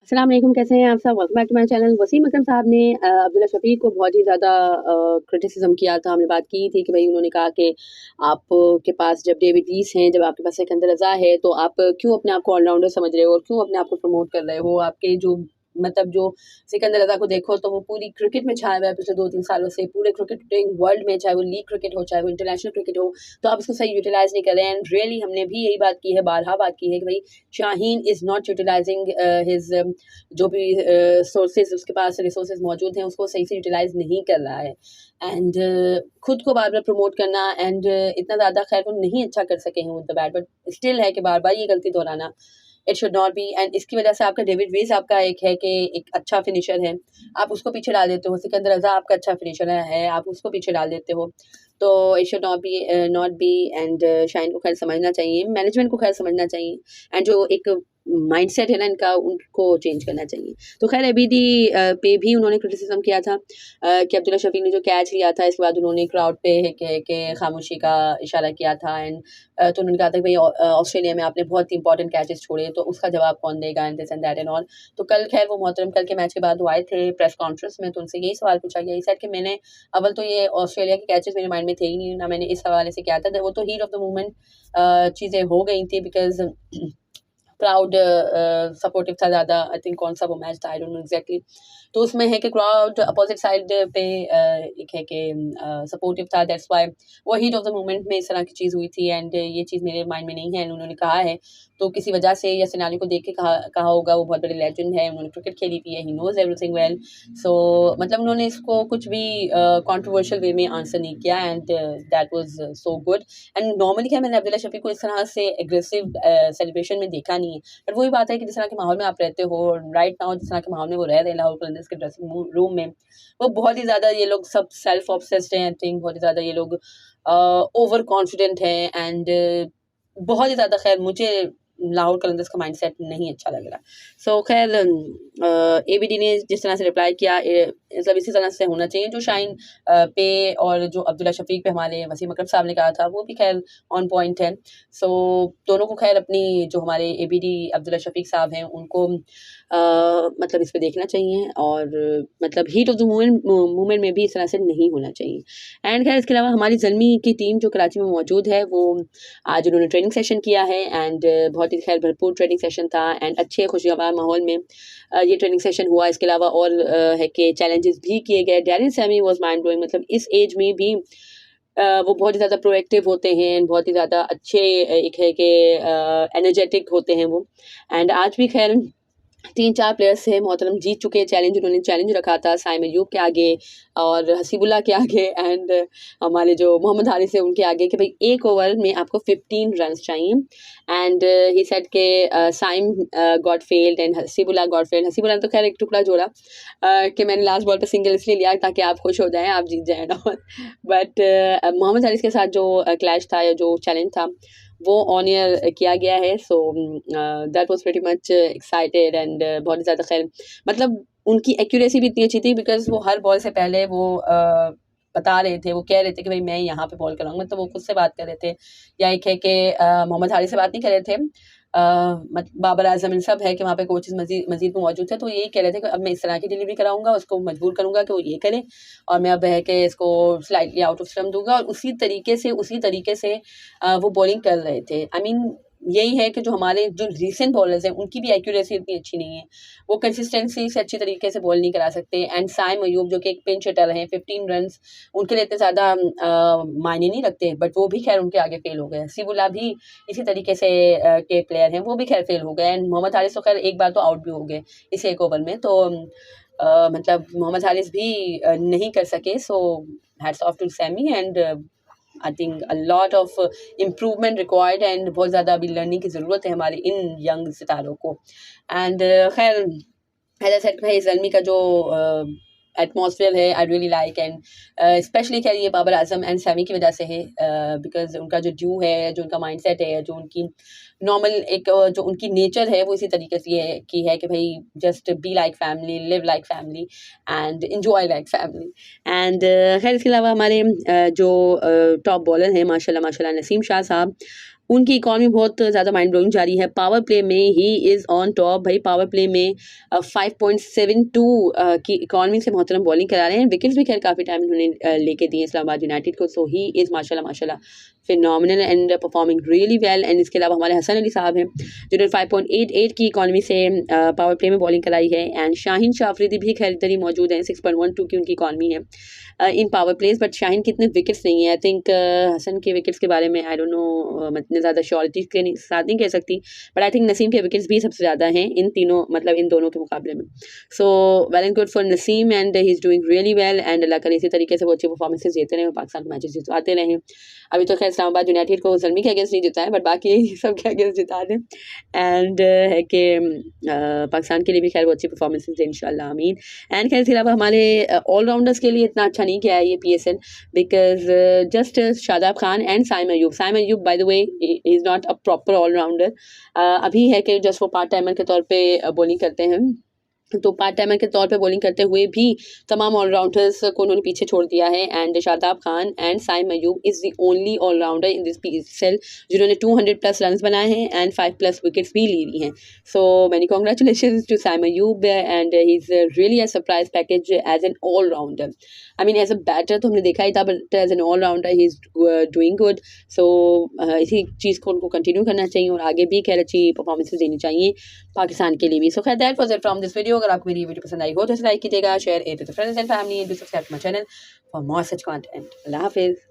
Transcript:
अस्सलाम वालेकुम, कैसे हैं आप सब? Welcome back to my channel. Wasim Akram साहब ने अब्दुल्ला शफीक को बहुत ही ज़्यादा क्रिटिसिज्म किया था। हमने बात की थी कि भाई उन्होंने कहा कि आप के पास जब डेविड लीस हैं, जब आपके पास सिकंदर रज़ा है, तो आप क्यों अपने आप को ऑलराउंडर समझ रहे हो और क्यों अपने आप को प्रमोट कर रहे हो? आपके जो मतलब जो सिकंदर रज़ा को देखो तो वो पूरी क्रिकेट में छाया हुआ है पिछले 2-3 सालों से, पूरे क्रिकेटिंग वर्ल्ड में, चाहे वो लीग क्रिकेट हो, चाहे वो इंटरनेशनल क्रिकेट हो, तो आप उसको सही यूटिलाइज़ नहीं कर रहे हैं। एंड रियली हमने भी यही बात की है, बारहा बात की है कि भाई Shaheen is not utilizing his जो भी सोर्सेज उसके पास रिसोर्सेज मौजूद हैं उसको सही से यूटिलाइज नहीं कर रहा है। एंड खुद को बार बार प्रमोट करना एंड इतना ज़्यादा खैर वो नहीं अच्छा कर सके हैं with the bat, but still है कि बार बार ये गलती दोहराना it should not be. And इसकी वजह से आपका डेविड वेज आपका एक है कि एक अच्छा फिनिशर है, आप उसको पीछे डाल देते हो। सिकंदर रज़ा आपका अच्छा फिनिशर है, आप उसको पीछे डाल देते हो। तो it should not be and shine को खैर समझना चाहिए, मैनेजमेंट को खैर समझना चाहिए, एंड जो एक माइंडसेट है ना इनका, उनको चेंज करना चाहिए। तो खैर एबीडी पे भी उन्होंने क्रिटिसिज्म किया था कि अब्दुल्ला शफीक ने जो कैच लिया था, इसके बाद उन्होंने क्राउड पे है कि खामोशी का इशारा किया था। एंड तो उन्होंने कहा था कि भाई ऑस्ट्रेलिया में आपने बहुत ही इंपॉर्टेंट कैचेस छोड़े, तो उसका जवाब कौन देगा, and this and that and all. तो कल खैर वो मोहतरम कल के मैच के बाद वो आए थे प्रेस कॉन्फ्रेंस में, तो उनसे यही सवाल पूछा गया। इस कि मैंने अव्वल तो ये ऑस्ट्रेलिया के कैचेस मेरे माइंड में थे ही नहीं, ना मैंने इस हवाले से किया था। वो तो हीट ऑफ द मोमेंट चीज़ें हो गई थी बिकॉज क्राउड सपोर्टिव था ज़्यादा। आई थिंक कौन सा वो मैच था, आई डोंट नो एग्जैक्टली। तो उसमें है कि क्राउड अपोजिट साइड पे एक है कि सपोर्टिव था, दैट्स वाई वो हीट ऑफ द मोमेंट में इस तरह की चीज़ हुई थी। एंड ये चीज़ मेरे माइंड में नहीं है, उन्होंने कहा है तो किसी वजह से या सिनारियो को देख के कहा होगा। वो बहुत बड़े लेजेंड है, उन्होंने क्रिकेट खेली भी है, ही नोज एवरीथिंग वेल। सो मतलब उन्होंने इसको कुछ भी कंट्रोवर्शियल वे में आंसर नहीं किया, and that was so good. And normally क्या मैंने अब्दुल्ला शफीक को इस तरह से एग्रेसिव सेलिब्रेशन में देखा नहीं है, बट वही बात है कि जिस तरह के माहौल में आप रहते हो राइट नाउ, जिस तरह के माहौल में वो रह रहे हैं लाहौर कलंदर्स के ड्रेसिंग रूम में, वो बहुत ही ज़्यादा ये लोग सब सेल्फ ऑब्सेस्ड हैं। आई थिंक बहुत ही ज़्यादा ये लोग ओवर कॉन्फिडेंट हैं। एंड बहुत ही ज़्यादा खैर मुझे लाहौर कलंदर्स का माइंडसेट नहीं अच्छा लग रहा। सो खैर एबीडी ने जिस तरह से रिप्लाई किया मतलब इसी तरह से होना चाहिए। जो शाइन पे और जो अब्दुल्ला शफीक पे हमारे वसीम अकरम साहब ने कहा था वो भी खैर ऑन पॉइंट है। सो दोनों को खैर अपनी जो हमारे एबीडी अब्दुल्ला शफीक साहब हैं उनको मतलब इस पे देखना चाहिए, और मतलब हीट ऑफ द मूवमेंट में भी इस तरह से नहीं होना चाहिए। एंड खैर इसके अलावा हमारी ज़ल्मी की टीम जो कराची में मौजूद है, वो आज उन्होंने ट्रेनिंग सेशन किया है। एंड बहुत ही खैर भरपूर ट्रेनिंग सेशन था, एंड अच्छे खुशगवार माहौल में ये ट्रेनिंग सेशन हुआ। इसके अलावा और है कि चैलेंजेस भी किए गए। Darren Sammy was mind blowing, मतलब इस एज में भी वो बहुत ही ज़्यादा प्रोएक्टिव होते हैं, बहुत ही ज़्यादा अच्छे एक है कि एनर्जेटिक होते हैं वो। एंड आज भी खैर 3-4 प्लेयर्स थे मोहतरम जीत चुके चैलेंज। उन्होंने चैलेंज रखा था साइम अय्यूब के आगे और हसीबुल्ला के आगे, एंड हमारे जो मोहम्मद हारिस है उनके आगे, कि भाई एक ओवर में आपको 15 रन्स चाहिए। एंड ही सेड के Saim got failed and Hasibullah got failed. Hasibullah ने तो खैर एक टुकड़ा जोड़ा कि मैंने लास्ट बॉल पे सिंगल इसलिए लिया ताकि आप खुश हो जाएं, आप जीत जाएं ना। बट मोहम्मद हारिस के साथ जो क्लैश था या जो चैलेंज था वो ऑन एयर किया गया है। So that was pretty much excited. And बहुत ही ज़्यादा खैर मतलब उनकी एक्यूरेसी भी इतनी अच्छी थी बिकॉज वो हर बॉल से पहले वो बता रहे थे, वो कह रहे थे कि भाई मैं यहाँ पे बॉल कराऊंगा, तो वो खुद से बात कर रहे थे। या एक है कि मोहम्मद हारिस से बात नहीं कर रहे थे, बाबर आजम इन सब है कि वहाँ पे कोचेज मजीद में मौजूद थे, तो यही कह रहे थे कि अब मैं इस तरह की डिलीवरी कराऊंगा, उसको मजबूर करूंगा कि वो ये करे, और मैं अब है कि इसको स्लाइटली आउट ऑफ स्टम्प दूंगा। और उसी तरीके से वो बॉलिंग कर रहे थे। आई मीन यही है कि जो हमारे जो रीसेंट बॉलर्स हैं उनकी भी एक्यूरेसी इतनी अच्छी नहीं है, वो कंसिस्टेंसी से अच्छी तरीके से बॉल नहीं करा सकते। एंड साइम अय्यूब जो कि एक पिंच हिटर हैं, 15 रन्स उनके लिए इतने ज़्यादा मायने नहीं रखते, बट वो भी खैर उनके आगे फेल हो गए। हसीबुल्ला भी इसी तरीके से के प्लेयर हैं, वो भी खैर फेल हो गए। एंड मोहम्मद हारिस तो खैर एक बार तो आउट भी हो गए इस एक ओवर में, तो मतलब मोहम्मद हारिस भी नहीं कर सके। So hats off to Sammy. And I think a lot of improvement required, and बहुत ज़्यादा अभी लर्निंग की ज़रूरत है हमारे इन यंग सितारों को। एंड खैर एज आई सेड भाई ज़ल्मी का जो एटमॉस्फेयर है I really like. And specially खैर ये बाबर आजम एंड सैमी की वजह से है, बिकॉज उनका जो ड्यू है, जो उनका माइंडसेट है, जो उनकी नॉर्मल एक जो उनकी नेचर है वो इसी तरीके से है कि भाई just be like family, live like family and enjoy like family. And खैर इसके अलावा हमारे जो टॉप बॉलर हैं माशाल्लाह नसीम शाह साहब, उनकी इकॉनमी बहुत ज़्यादा माइंड ब्लोइंग जारी है। पावर प्ले में ही इज़ ऑन टॉप भाई, पावर प्ले में 5.72 की इकॉनमी से मोहतरम बॉलिंग करा रहे हैं। विकेट्स भी खैर काफ़ी टाइम उन्होंने लेके दिए इस्लामाबाद यूनाइटेड को। सो ही इज़ माशाल्लाह phenomenal and performing really well. And इसके अलावा हमारे हसन अली साहब हैं जिन्होंने 5.88 की इकॉनमी से पावर प्ले में बॉलिंग कराई है। एंड शाहीन शाफरीदी भी खैर इधर ही मौजूद हैं, 6.12 की उनकी इकॉनमी है इन पावर प्लेस। बट शाहीन कितने विकेट्स नहीं है, आई थिंक हसन के विकेट्स के बारे में आई डोंट नो, मैं इतने ज़्यादा श्योरिटी के साथ नहीं कह सकती, बट आई थिंक नसीम के विकेट्स भी सबसे ज़्यादा हैं इन तीनों, मतलब इन दोनों के मुकाबले में। So well and good for Naseem and he is doing really well. And Allah करे इसी तरीके से वो अच्छी परफॉर्मेंसेस देते रहें, पाकिस्तान के मैचेस जितवाते रहें। अभी तो खैर इस्लामाबाद यूनाइटेड को जल्मी के अगेंस्ट नहीं जिता है, बट बाकी सब के अगेंस्ट जिता दें। एंड है कि पाकिस्तान के लिए भी खैर वो अच्छी परफॉर्मेंसेस दें इंशाल्लाह, आमीन। एंड खैर इसके अलावा हमारे ऑलराउंडर्स के लिए इतना अच्छा नहीं किया है ये PSL, because just Shadab Khan and Saim Ayub by the way is not a proper allrounder. अभी है कि जस्ट वो पार्ट टाइमर के तौर पे बॉलिंग करते हैं, तो पार्ट टाइमर के तौर पे बॉलिंग करते हुए भी तमाम ऑलराउंडर्स को उन्होंने पीछे छोड़ दिया है। And Shadab Khan and Saim Ayub is the only allrounder in this PSL जिन्होंने 200+ रन बनाए हैं एंड 5+ विकेट्स भी ली हुई हैं। So many congratulation to Saim Ayub and he is really a surprise package as an allrounder. I mean as a batter तो हमने देखा ही था, but as an allrounder he is doing good. So इसी चीज़ को उनको कंटिन्यू करना चाहिए और आगे भी खैर अच्छी परफॉर्मेंसेज देनी चाहिए पाकिस्तान के लिए भी। सो खैर that was it from this video. अगर आपको मेरी वीडियो पसंद आई हो तो इसे लाइक कीजिएगा, share it with friends and family, do subscribe to my channel for more such content. Allah हाफिज़।